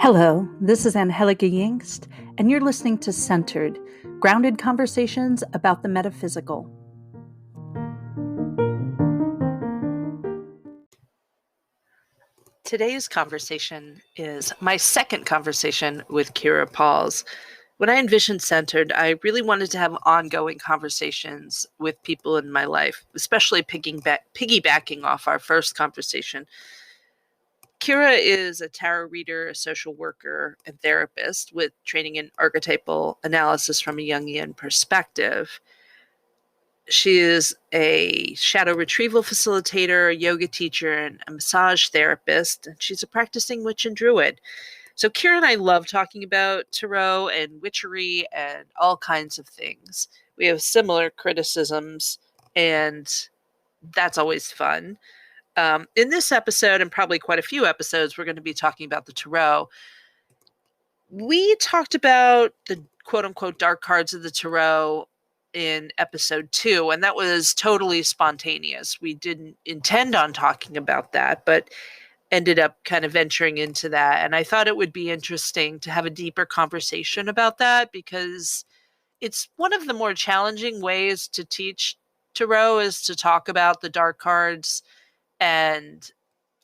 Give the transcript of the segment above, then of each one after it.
Hello, this is Angie Yingst, and you're listening to Centered, grounded conversations about the metaphysical. Today's conversation is my second conversation with Kyra Pauls. When I envisioned Centered, I really wanted to have ongoing conversations with people in my life, especially piggybacking off our first conversation. Kyra is a tarot reader, a social worker, and therapist with training in archetypal analysis from a Jungian perspective. She is a shadow retrieval facilitator, a yoga teacher, and a massage therapist, and she's a practicing witch and druid. So Kyra and I love talking about tarot and witchery and all kinds of things. We have similar criticisms, and that's always fun. In this episode, and probably quite a few episodes, we're going to be talking about the tarot. We talked about the quote-unquote dark cards of the tarot in episode 2, and that was totally spontaneous. We didn't intend on talking about that, but ended up kind of venturing into that. And I thought it would be interesting to have a deeper conversation about that, because it's one of the more challenging ways to teach tarot is to talk about the dark cards and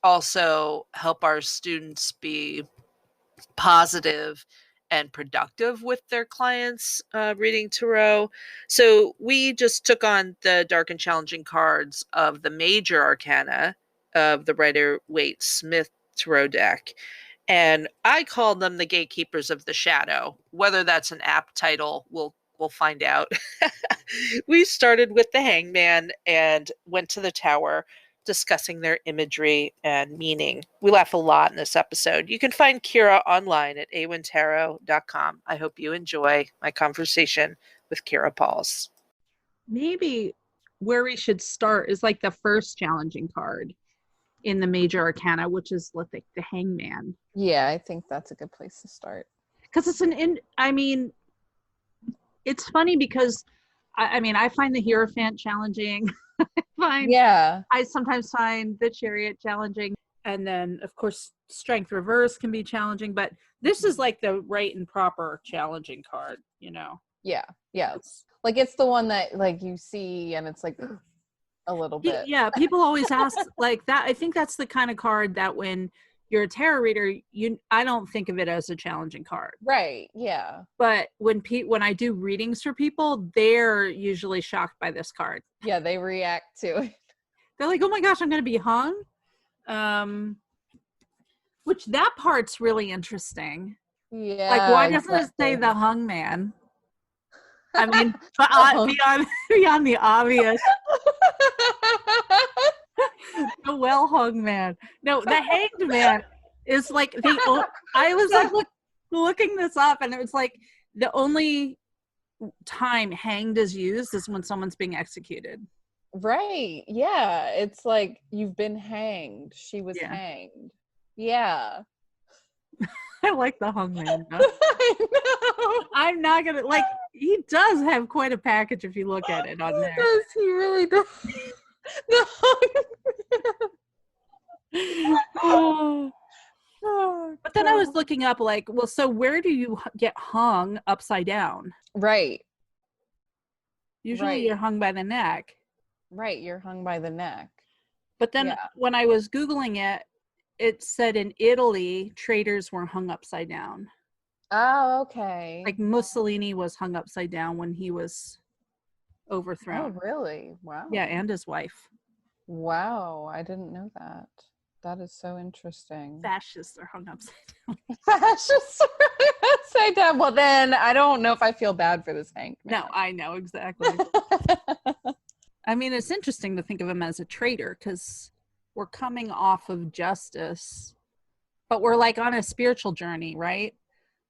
also help our students be positive and productive with their clients reading tarot. So we just took on the dark and challenging cards of the major arcana of the Rider-Waite-Smith tarot deck. And I called them the Gatekeepers of the Shadow. Whether that's an apt title, we'll find out. We started with the Hangman and went to the Tower, discussing their imagery and meaning. We laugh a lot in this episode. You can find Kyra online at awintarot.com. I hope you enjoy my conversation with Kyra Pauls. Maybe where we should start is like the first challenging card in the major arcana, which is like the Hangman. Yeah, I think that's a good place to start. Because it's funny because I find the Hierophant challenging. I sometimes find the Chariot challenging, and then of course Strength Reverse can be challenging, but this is like the right and proper challenging card, you know. Yeah it's like it's the one that like you see and it's like a little bit. Yeah, people always ask like that. I think that's the kind of card that when you're a tarot reader, I don't think of it as a challenging card. Right, yeah. But when I do readings for people, they're usually shocked by this card. Yeah, they react to it. They're like, oh my gosh, I'm going to be hung. Which that part's really interesting. Yeah. Like, why doesn't it say the hung man? I mean, beyond the obvious. The well hung man. No, the hanged man is like I was like looking this up, and it was like the only time hanged is used is when someone's being executed. Right. Yeah. It's like you've been hanged. She was hanged. Yeah. I like the hung man. I know. I'm not gonna he does have quite a package if you look at it on there. Does he really does? The hung man. But then I was looking up so where do you get hung upside down? Right. Usually you're hung by the neck. Right, you're hung by the neck. But then when I was Googling it, it said in Italy, traitors were hung upside down. Oh, okay. Like Mussolini was hung upside down when he was overthrown. Oh, really? Wow. Yeah, and his wife. Wow, I didn't know that. That is so interesting. Fascists are hung upside down. Fascists are hung upside down. Well, then I don't know if I feel bad for this hanged man. No, I know exactly. I mean, it's interesting to think of him as a traitor because we're coming off of justice, but we're like on a spiritual journey, right?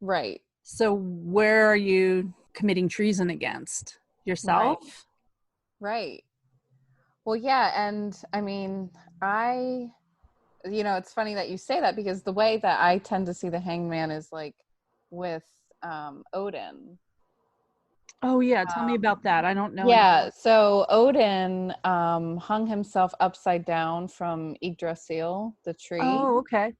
Right. So where are you committing treason against? Yourself? Right. Well, yeah. And I mean, it's funny that you say that because the way that I tend to see the hangman is like with Odin. Oh yeah, tell me about that. I don't know. Yeah, so Odin hung himself upside down from Yggdrasil, the tree. Oh, okay.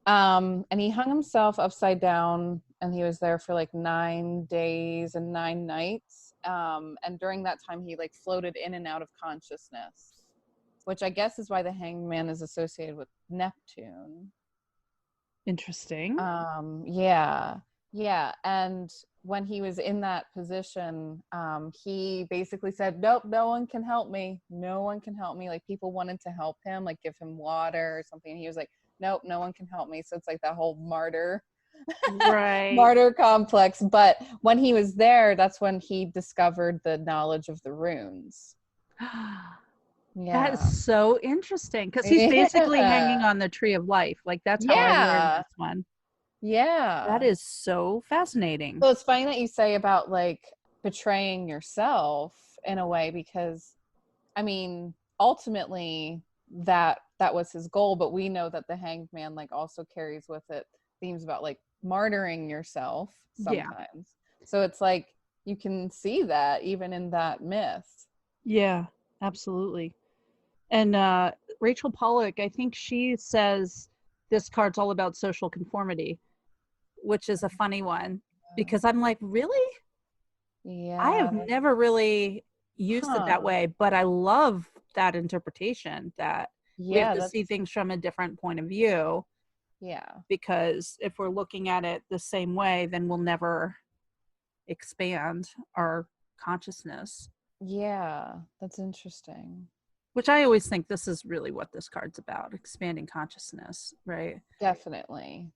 And he hung himself upside down, and he was there for like 9 days and 9 nights. And during that time, he like floated in and out of consciousness, which I guess is why the hanged man is associated with Neptune. Interesting. Yeah, yeah. And when he was in that position, he basically said, "Nope, no one can help me. No one can help me." Like people wanted to help him, like give him water or something. And he was like, "Nope, no one can help me." So it's like that whole Right. martyr complex. But when he was there, that's when he discovered the knowledge of the runes. That Yeah. is so interesting because he's basically hanging on the tree of life. Like that's how I learned this one. Yeah. That is so fascinating. So it's funny that you say about like betraying yourself in a way, because I mean, ultimately that was his goal, but we know that the hanged man like also carries with it themes about like martyring yourself sometimes. Yeah. So it's like you can see that even in that myth. Yeah, absolutely. And Rachel Pollack, I think she says this card's all about social conformity, which is a funny one because I'm like, really? Yeah. I have never really used it that way, but I love that interpretation that we have to see things from a different point of view. Yeah. Because if we're looking at it the same way, then we'll never expand our consciousness. Yeah, that's interesting. Which I always think this is really what this card's about, expanding consciousness, right? Definitely.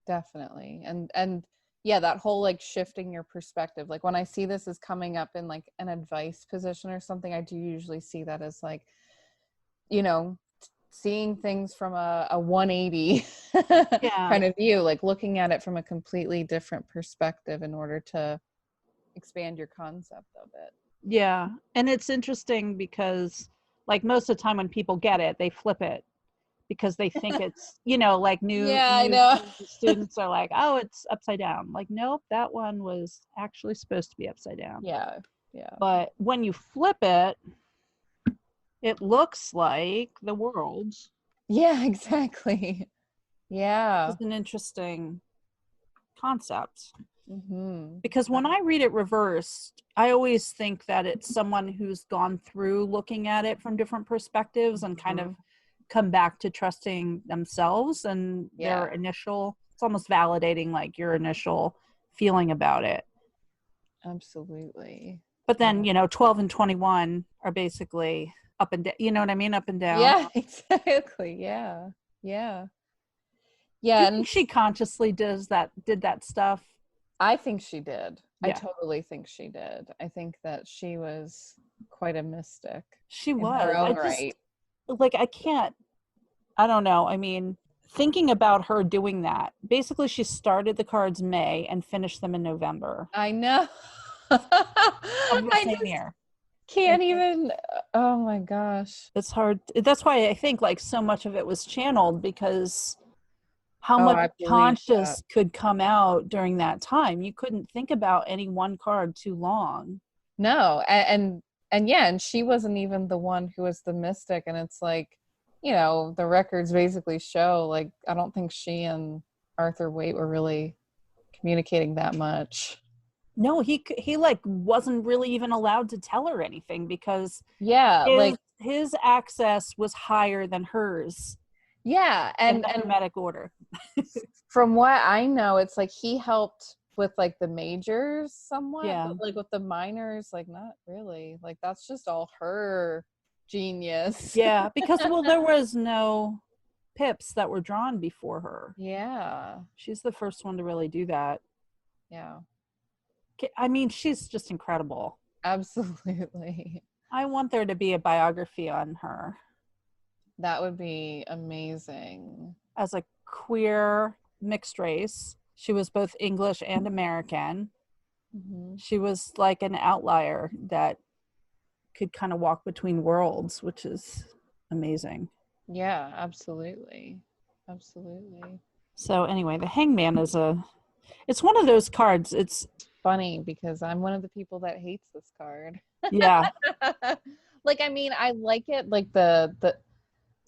And yeah, that whole like shifting your perspective. Like when I see this as coming up in like an advice position or something, I do usually see that as like, seeing things from a 180 kind of view, like looking at it from a completely different perspective in order to expand your concept of it. Yeah. And it's interesting because like most of the time when people get it, they flip it because they think it's, like new students are like, oh, it's upside down. Like, nope, that one was actually supposed to be upside down. Yeah. But when you flip it, it looks like the world. Yeah, exactly. Yeah. It's an interesting concept. Mm-hmm. Because when I read it reversed, I always think that it's someone who's gone through looking at it from different perspectives and kind of come back to trusting themselves and their initial, it's almost validating like your initial feeling about it. Absolutely. But then, 12 and 21 are basically up and down, you know what I mean? Up and down. Yeah, exactly. Yeah. Do you think she consciously did that stuff? I think she did. Yeah. I totally think she did. I think that she was quite a mystic. She was. Her own right. Like, I don't know. I mean, thinking about her doing that, basically she started the cards May and finished them in November. I know. Of the same year. Can't even, oh my gosh. It's hard. That's why I think like so much of it was channeled, because how much conscious could come out during that time. You couldn't think about any one card too long. No. And she wasn't even the one who was the mystic. And it's like, the records basically show, like, I don't think she and Arthur Waite were really communicating that much. No, he like wasn't really even allowed to tell her anything because his access was higher than hers. Yeah, and hermetic order. From what I know, it's like he helped with like the majors somewhat, but like with the minors, like not really. Like that's just all her genius. Yeah, because there was no pips that were drawn before her. Yeah, she's the first one to really do that. Yeah. I mean, she's just incredible. Absolutely. I want there to be a biography on her. That would be amazing. As a queer mixed race, she was both English and American. Mm-hmm. She was like an outlier that could kind of walk between worlds, which is amazing. Yeah, absolutely. Absolutely. So anyway, the Hangman it's one of those cards. It's funny because I'm one of the people that hates this card. Yeah. Like, I mean, I like it, like the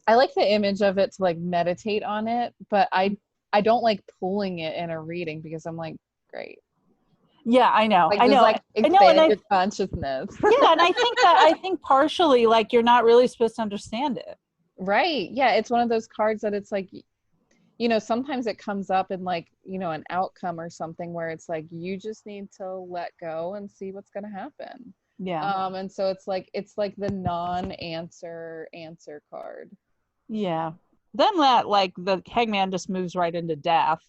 I like the image of it to like meditate on it, but I don't like pulling it in a reading because I'm like, great. Yeah, I know. Like I just know. like I know. And expanding your consciousness. yeah, and I think partially like you're not really supposed to understand it. Right. Yeah, it's one of those cards that it's like, you know, sometimes it comes up in like, you know, an outcome or something where it's like you just need to let go and see what's going to happen. Yeah. And so it's like the non-answer answer card. Yeah. Then that like the hangman just moves right into death,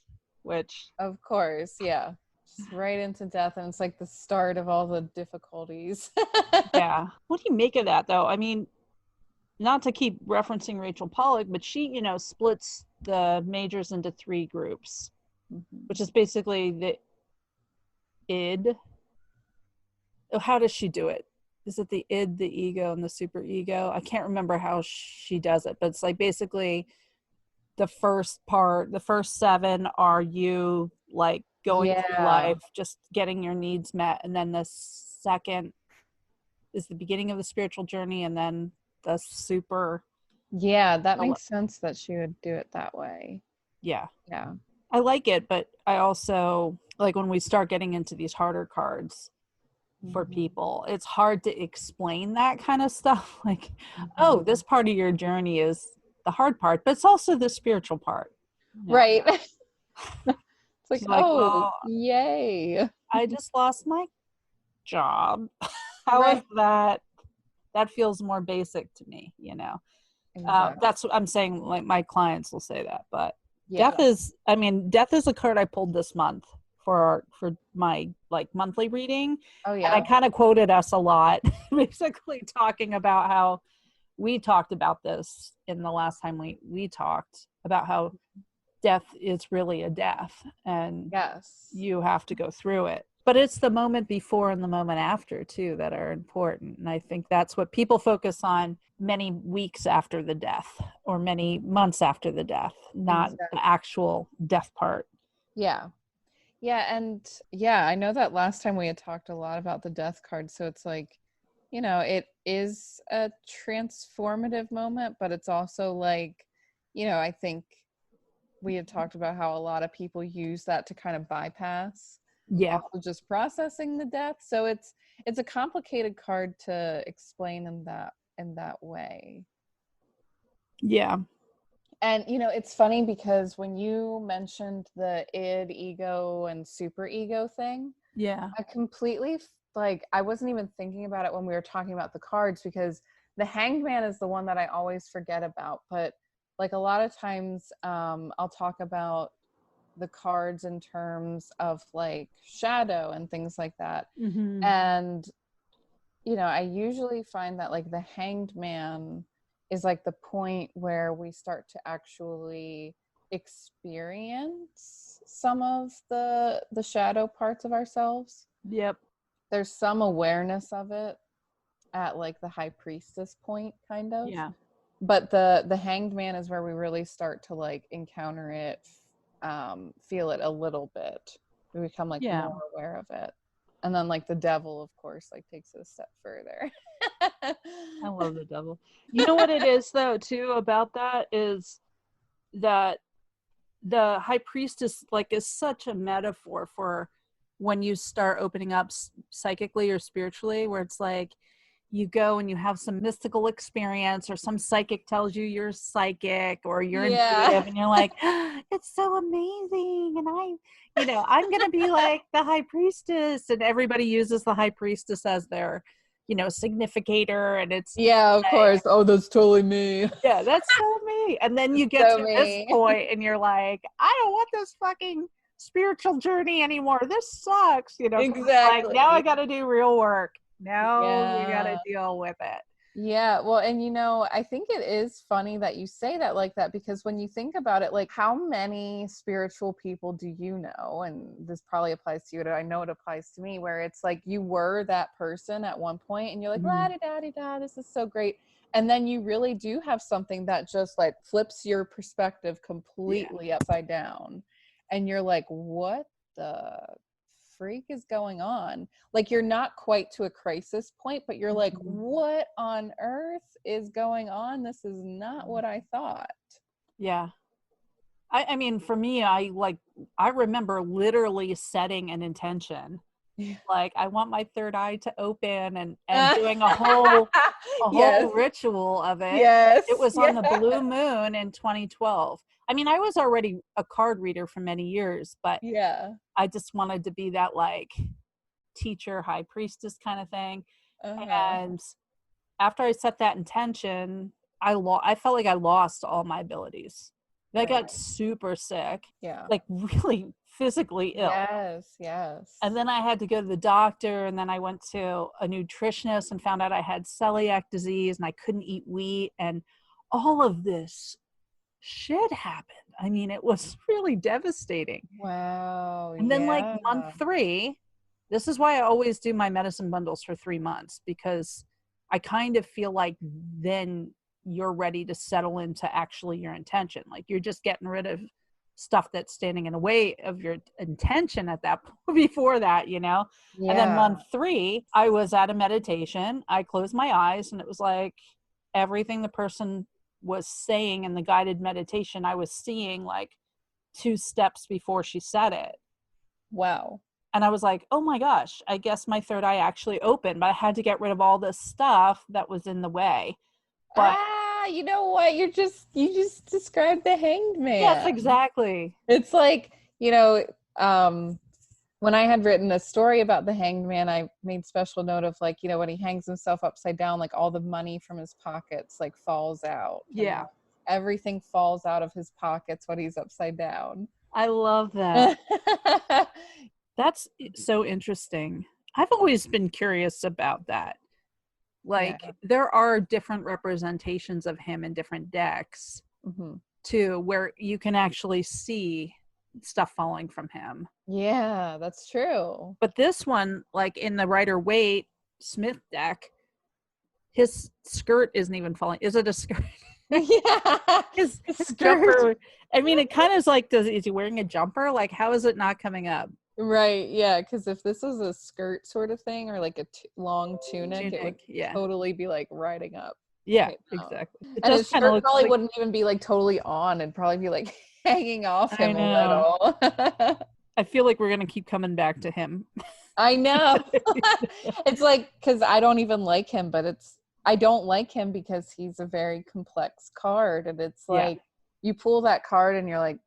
which Of course, yeah. Just right into death, and it's like the start of all the difficulties. yeah. What do you make of that though? I mean, not to keep referencing Rachel Pollack, but she, you know, splits the majors into 3 groups, which is basically the id. Oh, how does she do it? Is it the id, the ego, and the superego? I can't remember how she does it, but it's like basically the first 7 are you like going through life, just getting your needs met. And then the second is the beginning of the spiritual journey. And then the super. Yeah, that makes sense that she would do it that way. Yeah. Yeah. I like it, but I also like when we start getting into these harder cards for people, it's hard to explain that kind of stuff. Like, oh, this part of your journey is the hard part, but it's also the spiritual part. Yeah. Right. It's like, oh, well, yay. I just lost my job. How is that? That feels more basic to me, you know. Exactly. That's what I'm saying. Like my clients will say that, but death is a card I pulled this month for my like monthly reading. Oh yeah. And I kind of quoted us a lot, basically talking about how we talked about this in the last time we talked about how death is really a death and you have to go through it. But it's the moment before and the moment after too that are important. And I think that's what people focus on many weeks after the death or many months after the death, not the actual death part. Yeah. Yeah. And yeah, I know that last time we had talked a lot about the death card. So it's like, you know, it is a transformative moment, but it's also like, you know, I think we had talked about how a lot of people use that to kind of bypass just processing the death. So it's a complicated card to explain in that way. Yeah. And you know, it's funny because when you mentioned the id, ego, and super ego thing, I completely I wasn't even thinking about it when we were talking about the cards, because the hanged man is the one that I always forget about. But like a lot of times I'll talk about the cards in terms of like shadow and things like that. And you know, I usually find that like the hanged man is like the point where we start to actually experience some of the shadow parts of ourselves. There's some awareness of it at like the high priestess point, kind of. But the hanged man is where we really start to like encounter it, feel it a little bit. We become like more aware of it. And then like the devil, of course, like takes it a step further. I love the devil. You know what it is though too about that is that the high priestess like is such a metaphor for when you start opening up psychically or spiritually, where it's like you go and you have some mystical experience or some psychic tells you you're psychic or you're intuitive and you're like, oh, it's so amazing. And I'm going to be like the high priestess, and everybody uses the high priestess as their, significator. And it's of course. Oh, that's totally me. Yeah, that's so me. And then you get to this point and you're like, I don't want this fucking spiritual journey anymore. This sucks. Exactly. Like now I got to do real work. Now you got to deal with it. Yeah, well, and I think it is funny that you say that like that, because when you think about it, like how many spiritual people do you know? And this probably applies to you, and I know it applies to me, where it's like you were that person at one point and you're like, la-di-da-di-da, this is so great. And then you really do have something that just like flips your perspective completely upside down. And you're like, what the freak is going on? Like, you're not quite to a crisis point, but you're like, what on earth is going on? This is not what I thought. Yeah. I mean, for me, I remember literally setting an intention. Like, I want my third eye to open and doing a whole ritual of it. Yes. It was on the blue moon in 2012. I mean, I was already a card reader for many years, but I just wanted to be that like teacher, high priestess kind of thing. And after I set that intention, I felt like I lost all my abilities. I got super sick. Yeah. Like really physically ill. Yes. And then I had to go to the doctor, and then I went to a nutritionist and found out I had celiac disease and I couldn't eat wheat, and all of this shit happened. I mean, it was really devastating. Wow. And then like month 3, this is why I always do my medicine bundles for 3 months, because I kind of feel like then you're ready to settle into actually your intention. Like, you're just getting rid of stuff that's standing in the way of your intention at that before that, you know? Yeah. And then month 3, I was at a meditation. I closed my eyes, and it was like everything the person was saying in the guided meditation, I was seeing like 2 steps before she said it. Wow. And I was like, oh my gosh, I guess my third eye actually opened, but I had to get rid of all this stuff that was in the way. But you know what? You just described the Hanged Man. Yes, exactly. It's like, you know, when I had written a story about the Hanged Man, I made special note of, like, you know, when he hangs himself upside down, like all the money from his pockets like falls out. Yeah. Everything falls out of his pockets when he's upside down. I love that. That's so interesting. I've always been curious about that. Like, there are different representations of him in different decks, too, where you can actually see stuff falling from him. Yeah, that's true. But this one, like in the Rider-Waite Smith deck, his skirt isn't even falling. Is it a skirt? Yeah. His jumper. I mean, it kind of is like, is he wearing a jumper? Like, how is it not coming up? Right, yeah, because if this was a skirt sort of thing, or like a long tunic, it would totally be like riding up. Yeah, exactly. And his shirt probably wouldn't even be like totally on. It'd probably be like hanging off him a little. I feel like we're gonna keep coming back to him. I know. It's like, because I don't even like him, but I don't like him because he's a very complex card, and it's like you pull that card and you're like,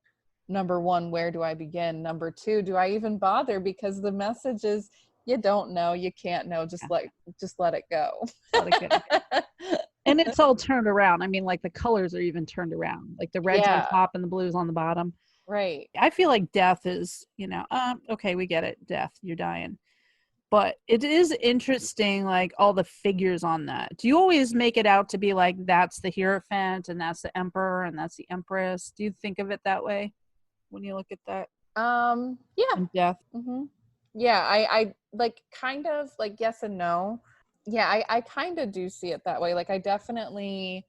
number 1, where do I begin? Number 2, do I even bother? Because the message is, you don't know, you can't know, just let it go. And it's all turned around. I mean, like the colors are even turned around. Like the red's on top and the blue's on the bottom. Right. I feel like death is, you know, okay, we get it. Death, you're dying. But it is interesting, like all the figures on that. Do you always make it out to be like, that's the Hierophant and that's the Emperor and that's the Empress? Do you think of it that way when you look at that? Yeah. And death. Yeah, I like kind of like yes and no. Yeah, I kind of do see it that way. Like, I definitely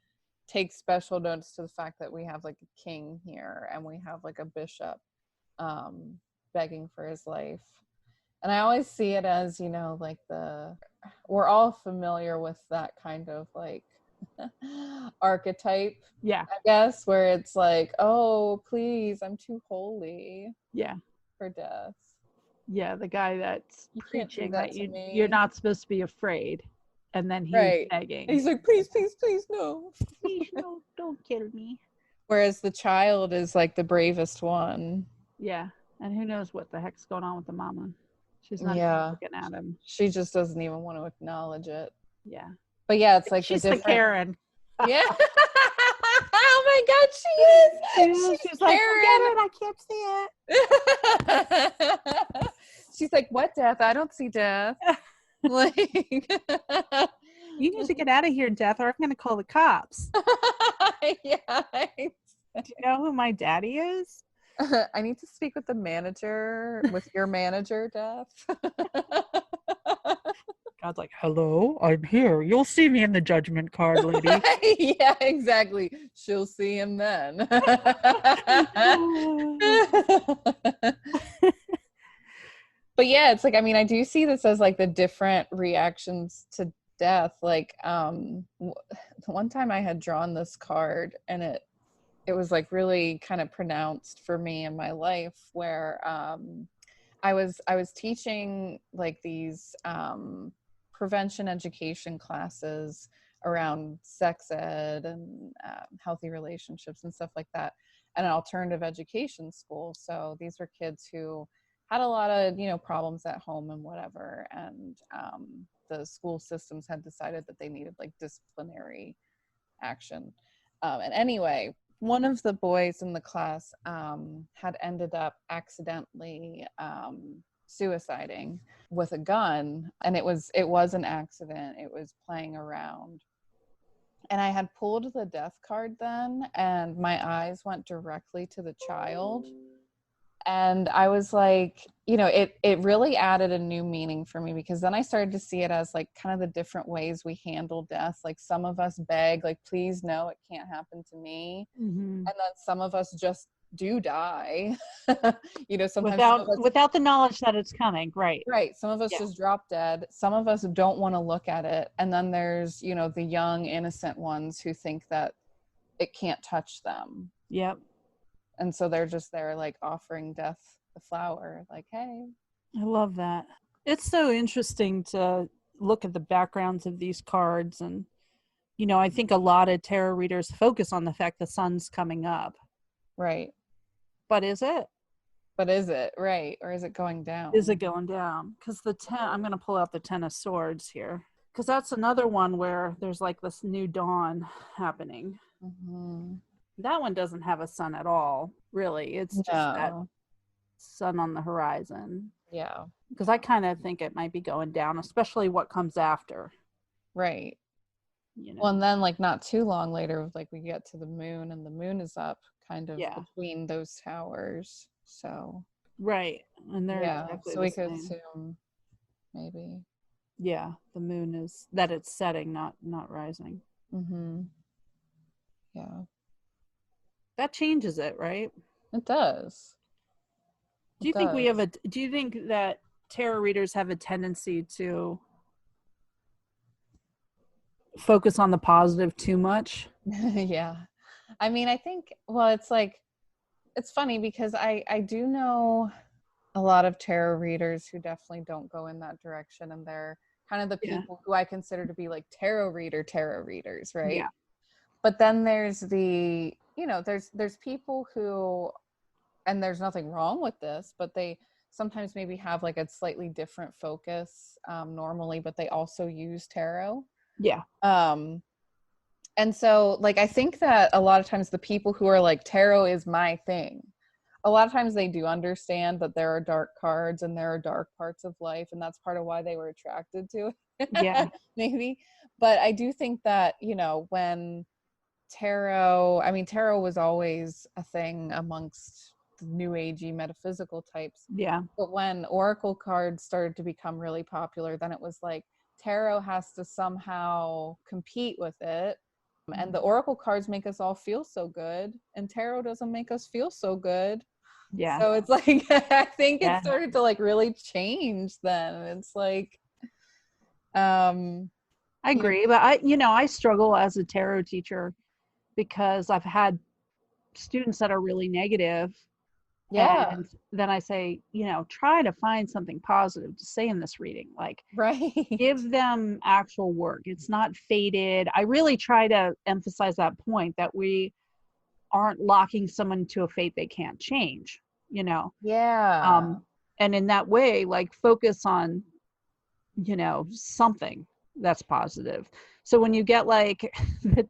take special notice to the fact that we have like a king here and we have like a bishop begging for his life. And I always see it as, you know, like we're all familiar with that kind of like archetype. Yeah. I guess, where it's like, oh, please, I'm too holy. Yeah. For death. Yeah, the guy that's preaching that you're not supposed to be afraid. And then he's begging. He's like, please, please, please, no. Please, no, don't kill me. Whereas the child is like the bravest one. Yeah. And who knows what the heck's going on with the mama. She's not even looking at him. She just doesn't even want to acknowledge it. Yeah. But yeah, it's like she's the Karen. Yeah. Oh my God, she is. She's like, forget it, I can't see it. She's like, what death? I don't see death. Like, you need to get out of here, Death, or I'm going to call the cops. Yeah. Do you know who my daddy is? I need to speak with the manager, with your manager, Death. God's like, hello, I'm here. You'll see me in the judgment card, lady. Yeah, exactly. She'll see him then. But yeah, it's like, I mean, I do see this as like the different reactions to death. Like, one time I had drawn this card, and it was like really kind of pronounced for me in my life, where I was teaching like these prevention education classes around sex ed and healthy relationships and stuff like that, at an alternative education school. So these were kids who had a lot of, you know, problems at home and whatever, and the school systems had decided that they needed like disciplinary action. And anyway, one of the boys in the class had ended up accidentally suiciding with a gun, and it was an accident. It was playing around. And I had pulled the death card then, and my eyes went directly to the child. And I was like, you know, it really added a new meaning for me, because then I started to see it as like kind of the different ways we handle death. Like some of us beg, like, please no, it can't happen to me. And then some of us just do die. You know, sometimes without the knowledge that it's coming, right? Right. Some of us just drop dead. Some of us don't want to look at it. And then there's, you know, the young, innocent ones who think that it can't touch them. Yep. And so they're just there like offering death the flower, like, hey. I love that. It's so interesting to look at the backgrounds of these cards. And, you know, I think a lot of tarot readers focus on the fact the sun's coming up. Right. But is it? Right? Or is it going down? Is it going down? Because I'm going to pull out the Ten of Swords here, because that's another one where there's like this new dawn happening. That one doesn't have a sun at all, really. It's just that sun on the horizon. Yeah. Because I kind of think it might be going down, especially what comes after. Right. You know? Well, and then like not too long later, like we get to the moon, and the moon is up kind of between those towers. So right. And they're exactly so we the could same. assume maybe. Yeah, the moon is that it's setting, not rising. Yeah. That changes it, right? It does. Do you think that tarot readers have a tendency to focus on the positive too much? Yeah. I mean, I think, well, it's like, it's funny because I do know a lot of tarot readers who definitely don't go in that direction, and they're kind of the people who I consider to be like tarot readers, right? Yeah. But then there's the, you know, there's people who, and there's nothing wrong with this, but they sometimes maybe have like a slightly different focus normally, but they also use tarot. Yeah. And so like I think that a lot of times the people who are like tarot is my thing, a lot of times they do understand that there are dark cards and there are dark parts of life, and that's part of why they were attracted to it. Yeah. Maybe. But I do think that, you know, when tarot was always a thing amongst the new agey metaphysical types. Yeah. But when oracle cards started to become really popular, then it was like tarot has to somehow compete with it. And the oracle cards make us all feel so good, and tarot doesn't make us feel so good. Yeah. So it's like I think it started to like really change then. It's like I agree, but I struggle as a tarot teacher because I've had students that are really negative. Yeah. And then I say, try to find something positive to say in this reading. Like, give them actual work. It's not fated. I really try to emphasize that point that we aren't locking someone to a fate they can't change, Yeah. And in that way, like, focus on, something that's positive. So when you get like the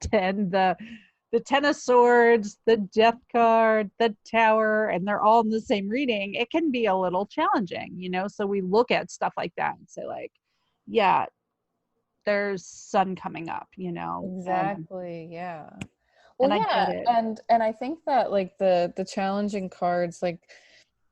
10 of Swords, the Death card, the Tower, and they're all in the same reading, it can be a little challenging, so we look at stuff like that and say like, yeah, there's sun coming up, Exactly. Yeah. Well, and yeah, I get it. and I think that like the challenging cards, like,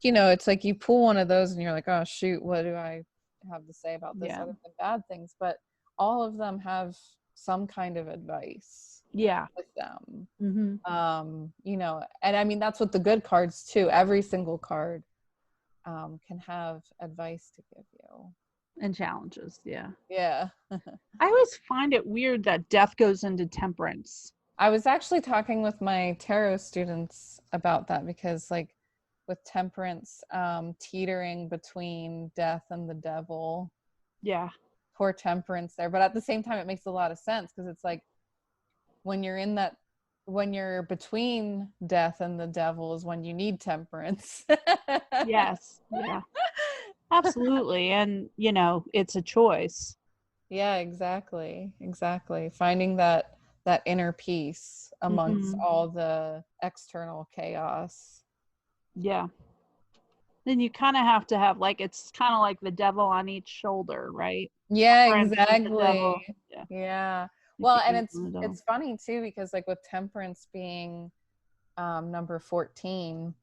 it's like you pull one of those and you're like, oh shoot, what do I have to say about this other than bad things? But all of them have some kind of advice with them. And I mean that's with the good cards too. Every single card can have advice to give you. And challenges, yeah. Yeah. I always find it weird that death goes into temperance. I was actually talking with my tarot students about that because, like, with temperance, teetering between death and the devil. Yeah. Poor temperance there. But at the same time, it makes a lot of sense because it's like when you're between death and the devil is when you need temperance. Yes. Yeah. Absolutely. And, it's a choice. Yeah, exactly. Finding that inner peace amongst all the external chaos. Yeah. Then you kind of have to have, like, it's kind of like the devil on each shoulder, right? Yeah, Friends with the exactly. devil. Yeah. You Well, can't and use the devil. it's funny too because, like, with temperance being number 14,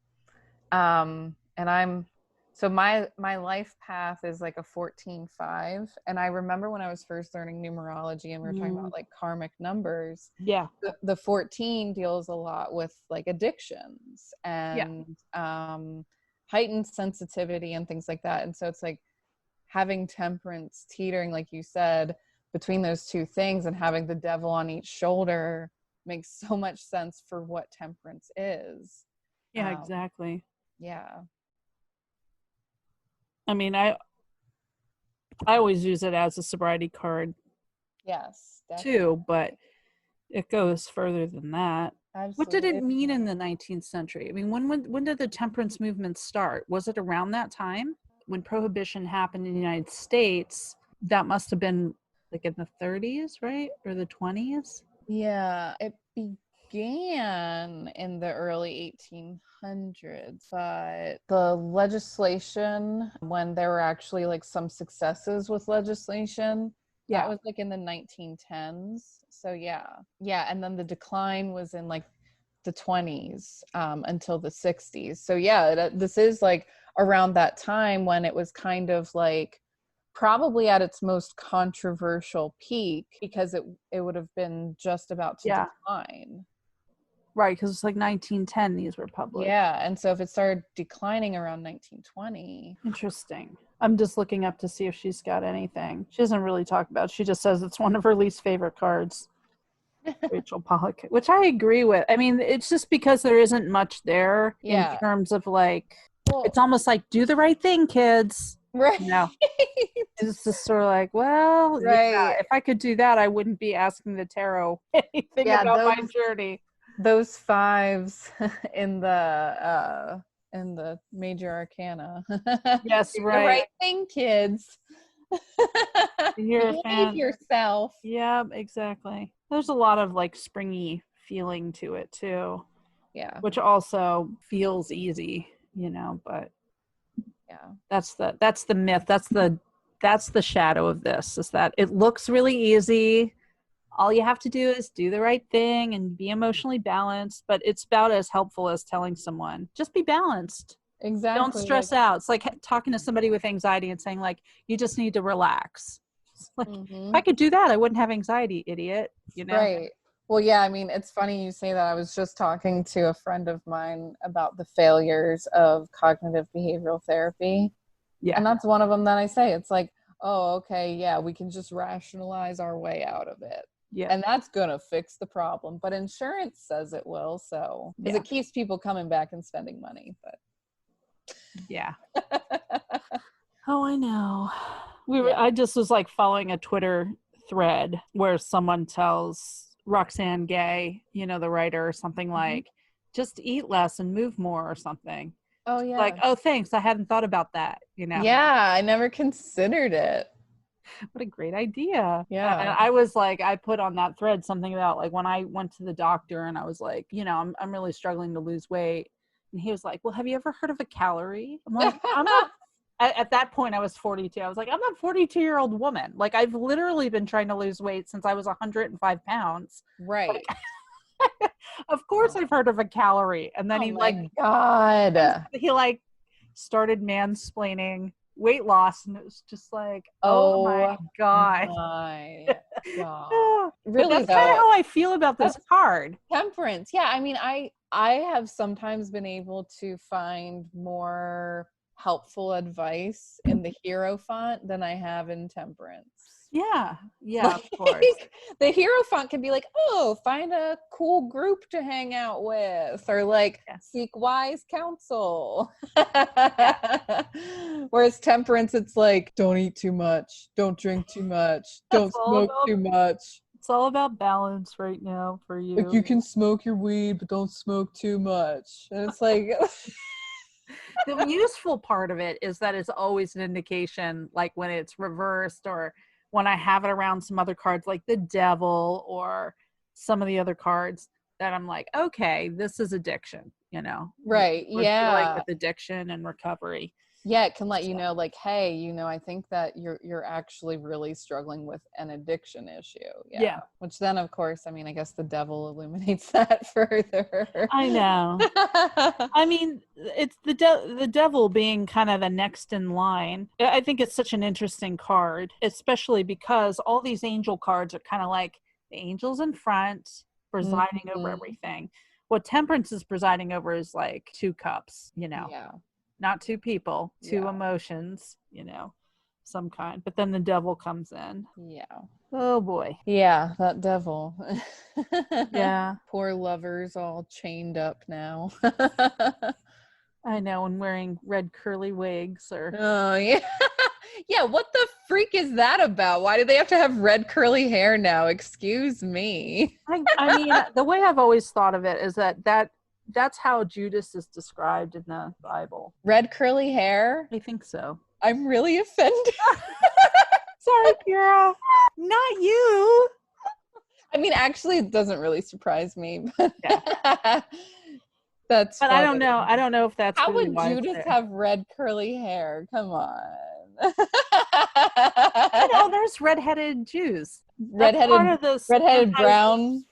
and I'm so my life path is like a 14-5, and I remember when I was first learning numerology and we were talking about like karmic numbers. Yeah. The 14 deals a lot with like addictions and heightened sensitivity and things like that, and so it's like having temperance teetering, like you said, between those two things and having the devil on each shoulder makes so much sense for what temperance is. Yeah, exactly. Yeah. I mean, I always use it as a sobriety card. Yes, definitely. Too, but it goes further than that. Absolutely. What did it mean in the 19th century? I mean, when did the temperance movement start? Was it around that time when prohibition happened in the United States? That must have been like in the 30s, right? Or the 20s? Yeah, it began in the early 1800s, but the legislation, when there were actually like some successes with legislation, that was like in the 1910s. So yeah, and then the decline was in like the 20s until the 60s. So yeah, this is like around that time when it was kind of like probably at its most controversial peak because it would have been just about to decline. Right, because it's like 1910 these were published. Yeah, and so if it started declining around 1920. Interesting. I'm just looking up to see if she's got anything. She doesn't really talk about it. She just says it's one of her least favorite cards. Rachel Pollack, which I agree with. I mean, it's just because there isn't much there in terms of like, it's almost like do the right thing, kids. Right. It's just sort of like, well, if I could do that, I wouldn't be asking the tarot anything about my journey. Those fives in the major arcana. Yes, do right. the right thing, kids. You're a fan. Behave yourself. Yeah, exactly. There's a lot of like springy feeling to it too. Yeah. Which also feels easy, but that's the myth. That's the shadow of this, is that it looks really easy. All you have to do is do the right thing and be emotionally balanced, but it's about as helpful as telling someone, just be balanced. Exactly. Don't stress out. It's like talking to somebody with anxiety and saying like, you just need to relax. Like, if I could do that, I wouldn't have anxiety, idiot. Right. Well, yeah, I mean, it's funny you say that. I was just talking to a friend of mine about the failures of cognitive behavioral therapy. Yeah. And that's one of them that I say. It's like, oh, okay, yeah, we can just rationalize our way out of it. Yeah. And that's going to fix the problem. But insurance says it will. So, because it keeps people coming back and spending money. But yeah. Oh, I know. I just was like following a Twitter thread where someone tells Roxane Gay, the writer, or something like, just eat less and move more or something. Oh, yeah. Like, oh, thanks. I hadn't thought about that, Yeah, I never considered it. What a great idea. Yeah. And I was like, I put on that thread something about like when I went to the doctor and I was like, I'm really struggling to lose weight. And he was like, well, have you ever heard of a calorie? I'm like, I'm not. At that point, I was 42. I was like, I'm a 42-year-old woman. Like, I've literally been trying to lose weight since I was 105 pounds. Right. Like, of course I've heard of a calorie. And then he like started mansplaining weight loss, and it was just like, oh my god. My god. Really, that's kind of how I feel about this card. Temperance. Yeah, I mean, I have sometimes been able to find more helpful advice in the hero font than I have in Temperance. Yeah, Like, of course. the hero font can be like, oh, find a cool group to hang out with, or like seek wise counsel. Whereas Temperance, it's like, don't eat too much, don't drink too much, don't smoke too much. It's all about balance right now for you. Like, you can smoke your weed, but don't smoke too much. And it's like the useful part of it is that it's always an indication, like when it's reversed or when I have it around some other cards like the devil or some of the other cards, that I'm like, okay, this is addiction, you know? Right. We're dealing with addiction and recovery. Yeah, it can let you know, like, hey, you know, I think that you're actually really struggling with an addiction issue. Yeah. Which then, of course, I mean, I guess the devil illuminates that further. I know. I mean, it's the devil being kind of the next in line. I think it's such an interesting card, especially because all these angel cards are kind of like the angels in front, presiding over everything. What Temperance is presiding over is like 2 cups, you know. Yeah. Not 2 people, 2 emotions, you know, some kind. But then the devil comes in. Yeah. Oh boy. Yeah, that devil. Yeah. Poor lovers all chained up now. I know, and wearing red curly wigs or. Oh yeah. Yeah, what the freak is that about? Why do they have to have red curly hair now? Excuse me. I mean, the way I've always thought of it is that's how Judas is described in the Bible. Red curly hair? I think so. I'm really offended. Sorry, Kyra. Not you. I mean, actually, it doesn't really surprise me. But that's But funny. I don't know. I don't know if that's how really would why Judas have red curly hair? Come on. You know, there's redheaded Jews. Redheaded brown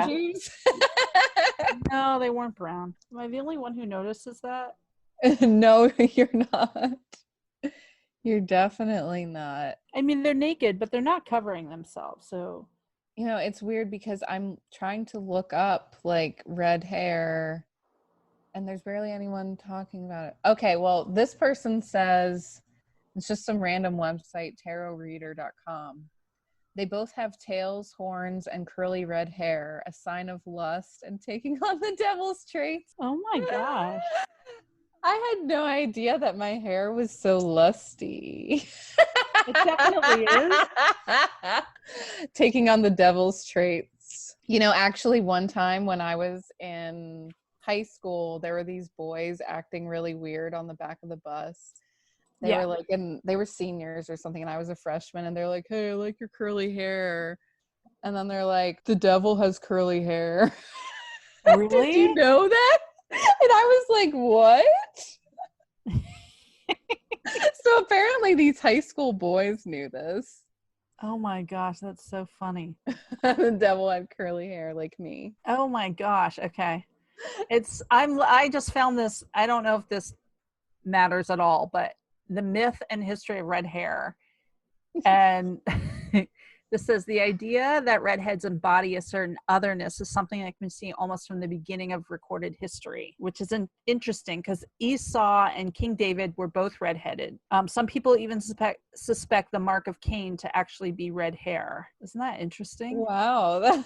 Jews. No, they weren't brown. Am I the only one who notices that? No, you're not. You're definitely not. I mean, they're naked, but they're not covering themselves. So, you know, it's weird because I'm trying to look up like red hair and there's barely anyone talking about it. Okay, well, this person says, it's just some random website, tarotreader.com. They both have tails, horns, and curly red hair, a sign of lust and taking on the devil's traits. Oh my gosh. I had no idea that my hair was so lusty. It definitely is. Taking on the devil's traits. You know, actually one time when I was in high school, there were these boys acting really weird on the back of the bus. They were like, and they were seniors or something, and I was a freshman, and they're like, hey, I like your curly hair. And then they're like, the devil has curly hair. Really? Did you know that? And I was like, what? So apparently these high school boys knew this. Oh my gosh, that's so funny. The devil had curly hair like me. Oh my gosh. Okay. I just found this, I don't know if this matters at all, but the myth and history of red hair. And this says the idea that redheads embody a certain otherness is something that can be seen almost from the beginning of recorded history, which is interesting because Esau and King David were both redheaded. Some people even suspect the mark of Cain to actually be red hair. Isn't that interesting? Wow.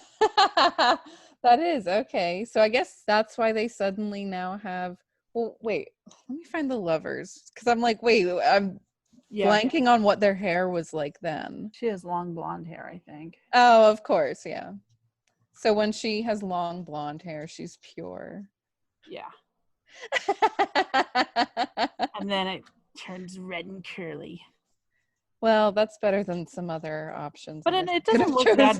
That is okay. So I guess that's why they suddenly now have, well, wait, let me find the lovers. Because I'm like, wait, I'm blanking on what their hair was like then. She has long blonde hair, I think. Oh, of course, yeah. So when she has long blonde hair, she's pure. Yeah. And then it turns red and curly. Well, that's better than some other options. But it doesn't look that.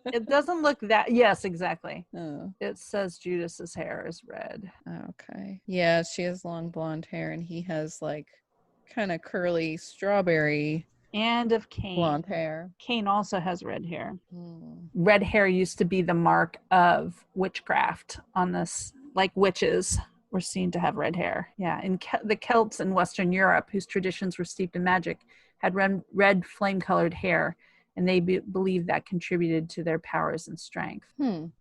It doesn't look that. Yes, exactly. Oh. It says Judas's hair is red. Okay. Yeah, she has long blonde hair, and he has like kind of curly strawberry. And of Cain. Blonde hair. Cain also has red hair. Red hair used to be the mark of witchcraft on this, like witches were seen to have red hair. Yeah, and the Celts in Western Europe, whose traditions were steeped in magic, had red flame-colored hair, and they believed that contributed to their powers and strength.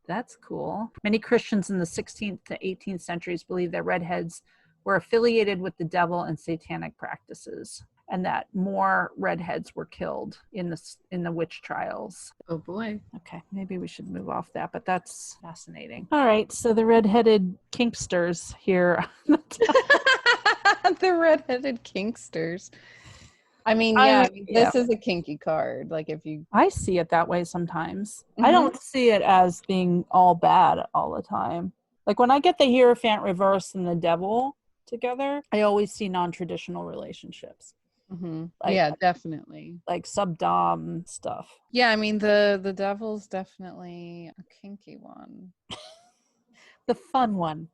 That's cool. Many Christians in the 16th to 18th centuries believed that redheads were affiliated with the devil and satanic practices, and that more redheads were killed in the witch trials. Oh boy. Okay, maybe we should move off that, but that's fascinating. All right, so the redheaded kinksters here. The redheaded kinksters. I mean, this is a kinky card. Like if you, I see it that way sometimes. I don't see it as being all bad all the time. Like when I get the Hierophant reverse and the devil together, I always see non-traditional relationships. Like, yeah, definitely. Like subdom stuff. Yeah, I mean the devil's definitely a kinky one. The fun one.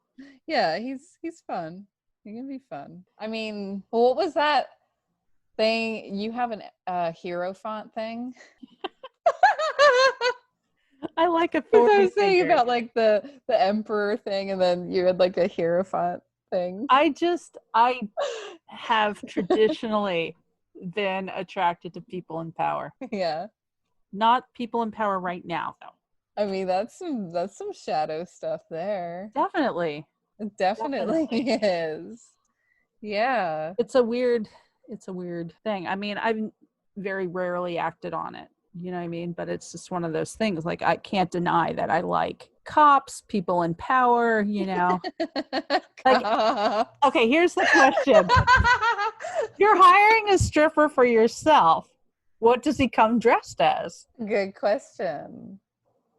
Yeah, he's fun. He can be fun. I mean, what was that thing? You have a Hierophant thing? I like authority. I was saying about like the emperor thing, and then you had like a Hierophant thing. I have traditionally been attracted to people in power. Yeah. Not people in power right now, though. I mean, that's some shadow stuff there. Definitely. It definitely is. Yeah. It's a weird thing. I mean, I've very rarely acted on it. You know what I mean? But it's just one of those things. Like, I can't deny that I like cops, people in power, you know. Like, okay, here's the question. You're hiring a stripper for yourself. What does he come dressed as? Good question.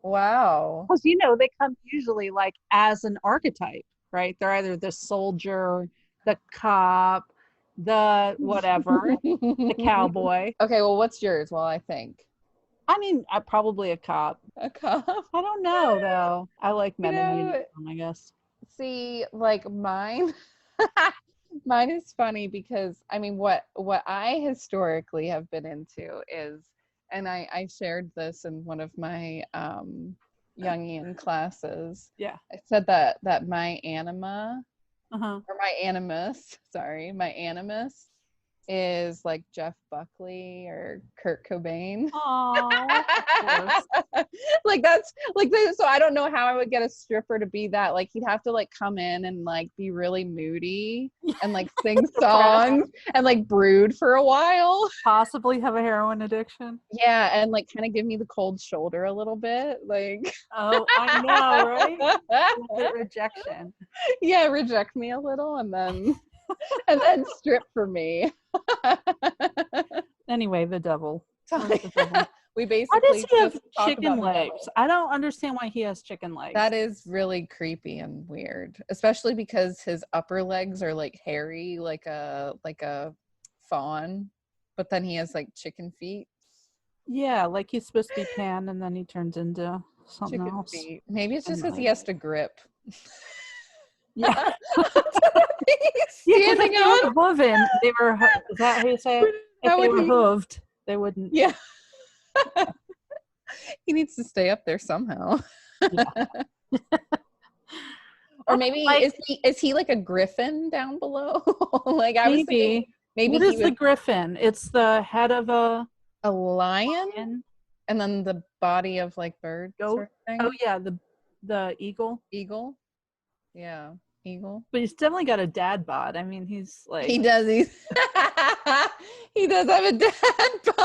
Wow. Because, they come usually like as an archetype, right? They're either the soldier, the cop, the whatever, the cowboy. Okay, well, what's yours? Well, I think. I mean, probably a cop. A cop? I don't know, though. I like men in uniform, I guess. See, like mine is funny because, I mean, what I historically have been into is, and I shared this in one of my Jungian classes. Yeah. I said that my anima, or my animus is like Jeff Buckley or Kurt Cobain. Oh, like that's like this, so I don't know how I would get a stripper to be that. Like he'd have to like come in and like be really moody and like sing songs and like brood for a while. Possibly have a heroin addiction. Yeah, and like kind of give me the cold shoulder a little bit. Like oh, I know, right? Rejection. Yeah, reject me a little and then strip for me. Anyway, the devil. We basically. Why does he have chicken legs? I don't understand why he has chicken legs. That is really creepy and weird, especially because his upper legs are like hairy, like a fawn, but then he has like chicken feet. Yeah, like he's supposed to be Pan, and then he turns into something chicken else. Feet. Maybe it's just because he has to grip. Yeah. Standing on above him, they were. Is that how you say it? If they were hooved, they wouldn't. Yeah. He needs to stay up there somehow. Yeah. Or maybe is he like a griffin down below? Like I was thinking, maybe what is the griffin? It's the head of a lion, and then the body of like bird. Sort of thing. Oh yeah, the eagle. Eagle. Yeah, eagle. But he's definitely got a dad bod. I mean, he's like he does. He does have a dad bod.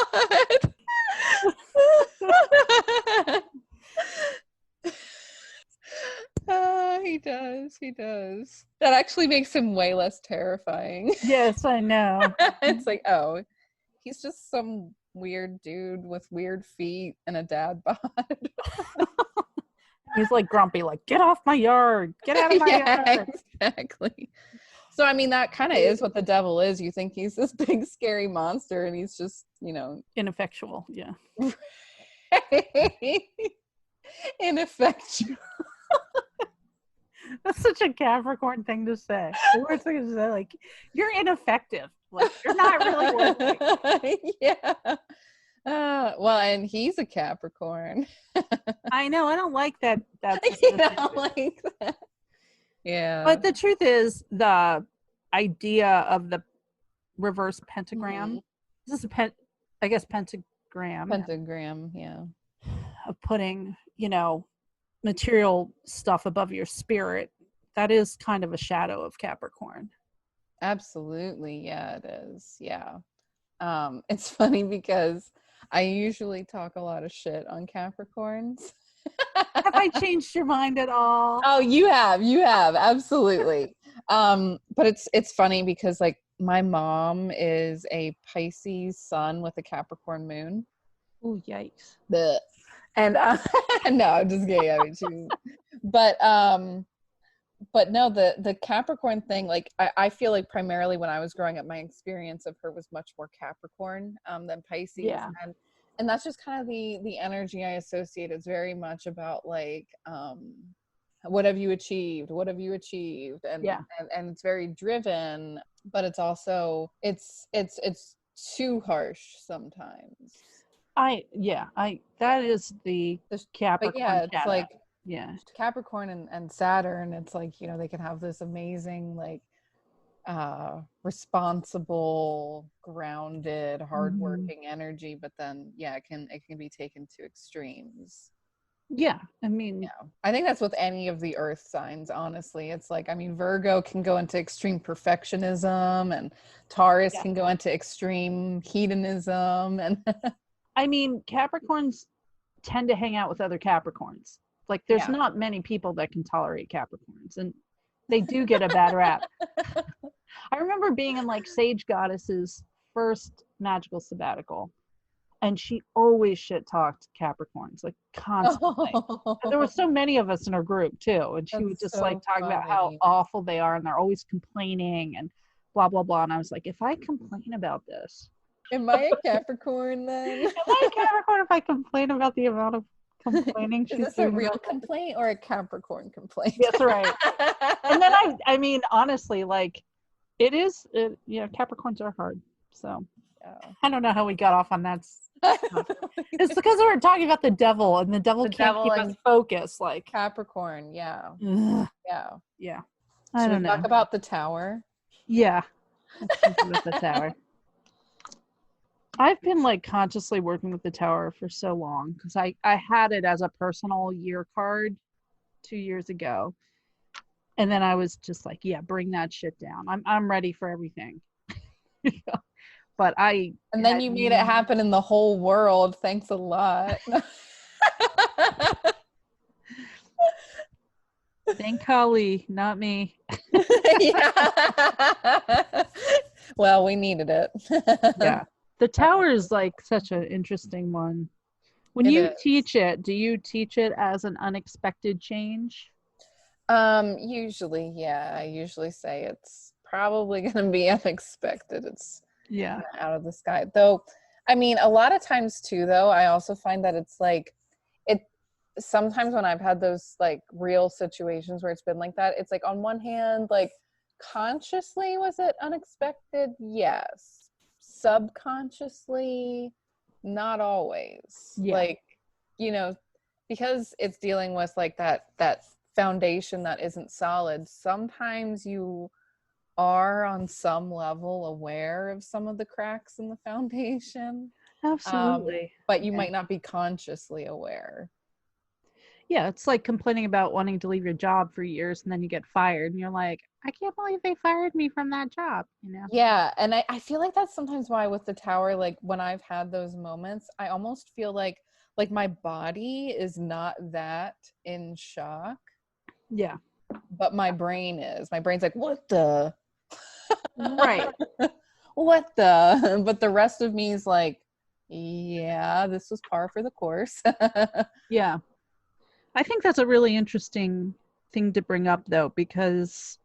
He does. That actually makes him way less terrifying. Yes, I know. It's like, oh, he's just some weird dude with weird feet and a dad bod. He's like grumpy, like, get off my yard, get out of my yard. Exactly. So I mean, that kind of is what the devil is. You think he's this big scary monster, and he's just, ineffectual. Yeah. Ineffectual. That's such a Capricorn thing to say. The worst thing to say, like, you're ineffective. Like, you're not really working. Yeah. Well, and he's a Capricorn. I know. I don't like that. You don't like that. Yeah. But the truth is, the idea of the reverse pentagram. This is I guess pentagram. Pentagram, yeah. Of putting, material stuff above your spirit that is kind of a shadow of Capricorn. Absolutely. Yeah, it is. Yeah. It's funny because I usually talk a lot of shit on Capricorns. Have I changed your mind at all? Oh, you have, absolutely. But it's funny because like my mom is a Pisces sun with a Capricorn moon. Oh, yikes. Blech. And no, I'm just kidding. I mean, but no, the Capricorn thing, like I feel like primarily when I was growing up, my experience of her was much more Capricorn than Pisces. Yeah. And that's just kind of the energy I associate. It's very much about like what have you achieved? What have you achieved? And and it's very driven, but it's also it's too harsh sometimes. That is the Capricorn. But yeah, it's shadow. like Capricorn and Saturn, it's like, you know, they can have this amazing like responsible, grounded, hardworking energy, but then it can be taken to extremes. Yeah, I mean, I think that's with any of the earth signs, honestly. It's like, I mean, Virgo can go into extreme perfectionism, and Taurus can go into extreme hedonism, and I mean, Capricorns tend to hang out with other Capricorns. Like, there's not many people that can tolerate Capricorns, and they do get a bad rap. I remember being in like Sage Goddess's first magical sabbatical, and she always shit talked Capricorns, like constantly. And there were so many of us in her group too, and she would just like talk about how awful they are, and they're always complaining and blah blah blah. And I was like, if I complain about this, am I a Capricorn then? Am I a Capricorn if I complain about the amount of complaining she's doing? Is this a real complaint or a Capricorn complaint? That's right. And then I mean, honestly, like Capricorns are hard. So I don't know how we got off on that. It's because we were talking about the devil, and the devil can't keep us focused. Like Capricorn, yeah. I don't know. Talk about the tower. Yeah, let's talk about the tower. I've been like consciously working with the tower for so long because I had it as a personal year card 2 years ago, and then I was just like, bring that shit down. I'm ready for everything. But then you made it happen in the whole world. Thanks a lot. Thank Kali, not me. Well, we needed it. The tower is like such an interesting one. When you teach it, do you teach it as an unexpected change? Usually, I usually say it's probably going to be unexpected. It's out of the sky. Though, I mean, a lot of times too, though, I also find that it's like, sometimes when I've had those like real situations where it's been like that, it's like on one hand, like consciously, was it unexpected? Yes. Subconsciously, not always. Like, you know, because it's dealing with like that foundation that isn't solid, sometimes you are on some level aware of some of the cracks in the foundation. Absolutely. But you might not be consciously aware. Yeah, it's like complaining about wanting to leave your job for years and then you get fired and you're like, I can't believe they fired me from that job, you know? Yeah, and I feel like that's sometimes why with the tower, like when I've had those moments, I almost feel like my body is not that in shock. Yeah. But my brain is. My brain's like, what the? Right. What the? But the rest of me is like, yeah, this was par for the course. Yeah. I think that's a really interesting thing to bring up, though, because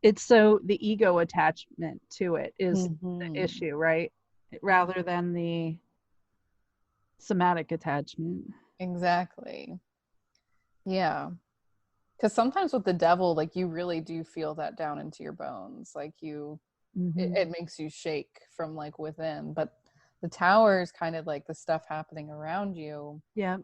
it's so the ego attachment to it is the issue, right? Rather than the somatic attachment. Exactly. Yeah. Because sometimes with the devil, like you really do feel that down into your bones. Like it makes you shake from like within. But the tower is kind of like the stuff happening around you. Yeah.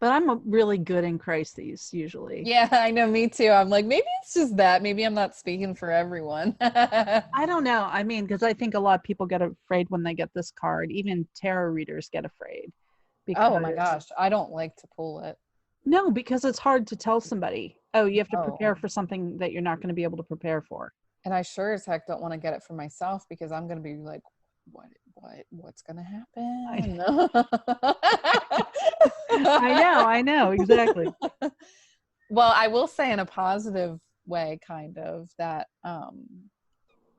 But I'm really good in crises usually. Yeah, I know, me too. I'm like, maybe it's just that. Maybe I'm not speaking for everyone. I don't know. I mean, because I think a lot of people get afraid when they get this card. Even tarot readers get afraid. Oh my gosh, I don't like to pull it. No, because it's hard to tell somebody. Oh, you have to Oh. prepare for something that you're not going to be able to prepare for. And I sure as heck don't want to get it for myself because I'm going to be like, what's going to happen? I know, exactly. Well, I will say in a positive way, kind of, that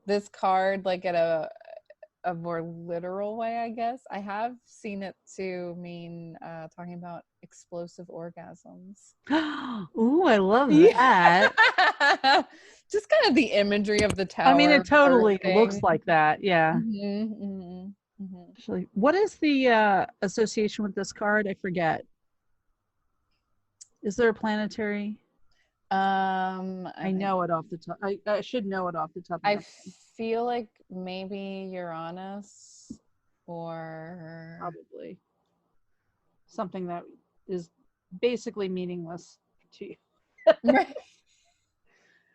this card, like in a more literal way, I guess, I have seen it to mean talking about explosive orgasms. Ooh, I love that. Just kind of the imagery of the tower. I mean, it totally bursting. looks like that. Yeah. Mm-hmm. Actually, what is the association with this card? I forget. Is there a planetary? I know it off the top. I should know it off the top of my head. feel like maybe Uranus or Probably something that is basically meaningless to you.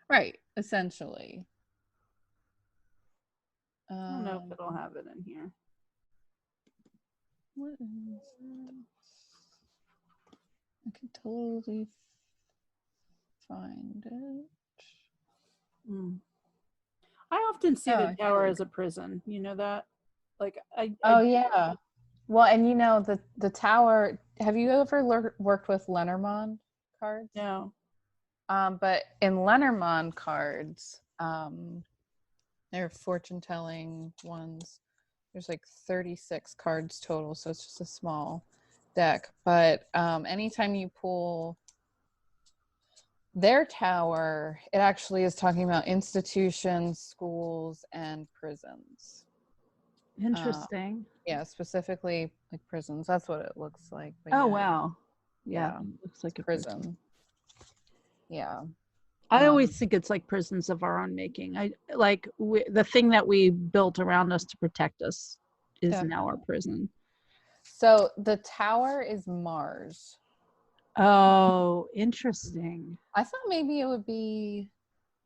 right, essentially. I don't know if it'll have it in here. What is it? I can totally find it. I often see the tower as a prison. You know that? Like yeah. Well, and you know the tower. Have you ever worked with Lenormand cards? No. But in Lenormand cards, they're fortune telling ones. There's like 36 cards total, so it's just a small deck. But anytime you pull their tower, it actually is talking about institutions, schools, and prisons. Interesting. Yeah, specifically like prisons. That's what it looks like. But oh, yeah, wow. Yeah, it looks like a prison. Yeah. I always think it's like prisons of our own making. The thing that we built around us to protect us is now our prison. So the tower is Mars. Oh, interesting. I thought maybe it would be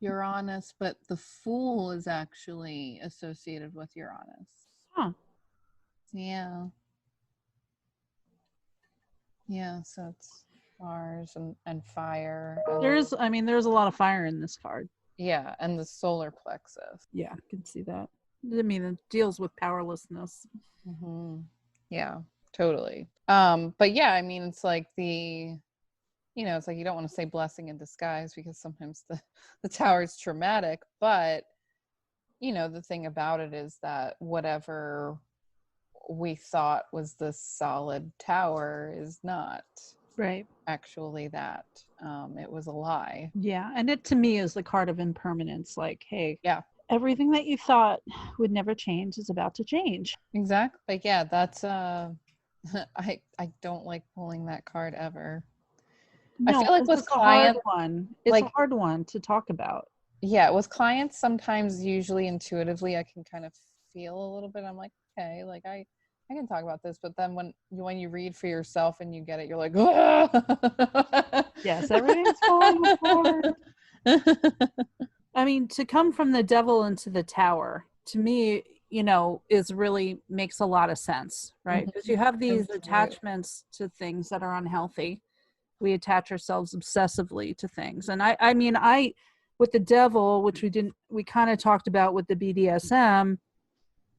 Uranus, but the Fool is actually associated with Uranus. Huh. Yeah. Yeah, so it's Mars and fire. There's a lot of fire in this card. Yeah, and the solar plexus. Yeah, I can see that. I mean, it deals with powerlessness. Mm-hmm. Yeah, totally. But yeah, I mean, it's like it's like you don't want to say blessing in disguise because sometimes the tower is traumatic, but the thing about it is that whatever we thought was this solid tower is not right actually that. It was a lie. Yeah, and it to me is the card of impermanence. Like, hey, yeah, everything that you thought would never change is about to change. Exactly. Like, yeah, that's I don't like pulling that card ever. No, I feel like with clients, it's a hard one to talk about. Yeah, with clients, sometimes usually intuitively I can kind of feel a little bit. I'm like, okay, like I can talk about this, but then when you read for yourself and you get it, you're like, yes, everything's falling apart. I mean, to come from the devil into the tower, to me, is really makes a lot of sense, right? Because you have these attachments to things that are unhealthy. We attach ourselves obsessively to things. And I mean, with the devil, which we kind of talked about with the BDSM,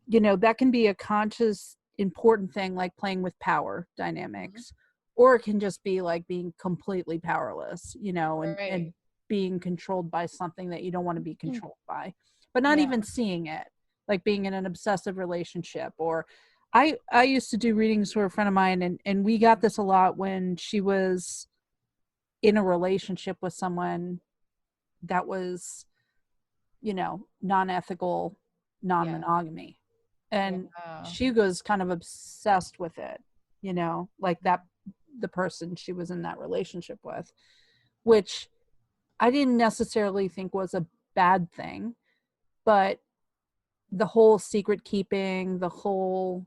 that can be a conscious, important thing, like playing with power dynamics, or it can just be like being completely powerless, and being controlled by something that you don't want to be controlled by, but not even seeing it, like being in an obsessive relationship. Or I used to do readings for a friend of mine, and we got this a lot when she was in a relationship with someone that was, non-ethical, non-monogamy. And she was kind of obsessed with it, like that, the person she was in that relationship with, which I didn't necessarily think was a bad thing, but the whole secret keeping, the whole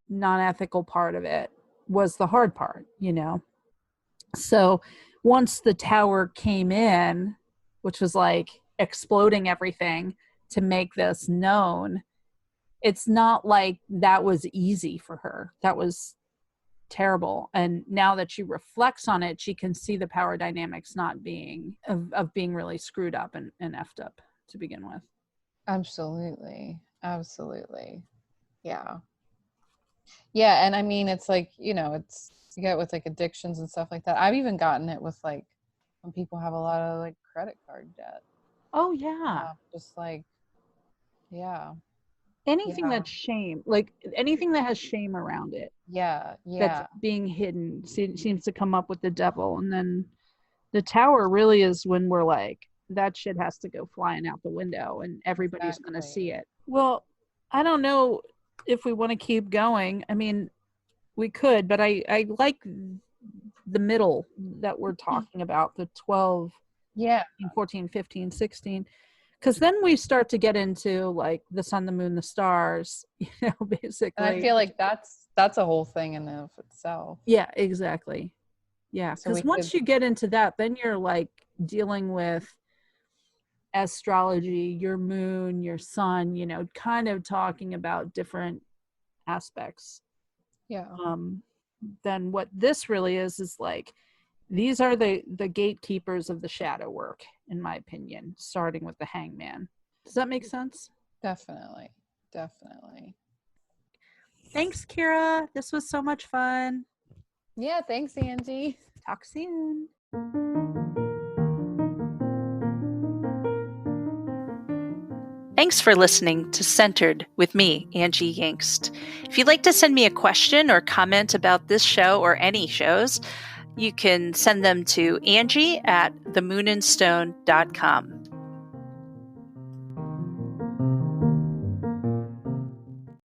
non-ethical part of it was the hard part, So once the tower came in, which was like exploding everything to make this known, it's not like that was easy for her. That was terrible. And now that she reflects on it, she can see the power dynamics not being of being really screwed up and effed up to begin with. Absolutely. Yeah. Yeah, and I mean, it's like, it's you get with like addictions and stuff like that. I've even gotten it with like when people have a lot of like credit card debt. Oh yeah. Just like, yeah. Anything that's shame, like anything that has shame around it. Yeah. That's being hidden seems to come up with the devil. And then the tower really is when we're like, that shit has to go flying out the window and everybody's going to see it. Well, I don't know if we want to keep going. I mean, we could, but I like the middle that we're talking about, the 12, 14, 15, 16. Because then we start to get into like the sun, the moon, the stars, basically. And I feel like that's a whole thing in and of itself. Yeah, exactly. Yeah, because once you get into that, then you're like dealing with astrology, your moon, your sun, kind of talking about different aspects. Yeah. Then what this really is like, these are the gatekeepers of the shadow work, in my opinion, starting with the hangman. Does that make sense? Definitely. Thanks, Kyra. This was so much fun. Yeah, thanks, Angie. Talk soon. Thanks for listening to Centered with me, Angie Yingst. If you'd like to send me a question or comment about this show or any shows, you can send them to Angie@themoonandstone.com.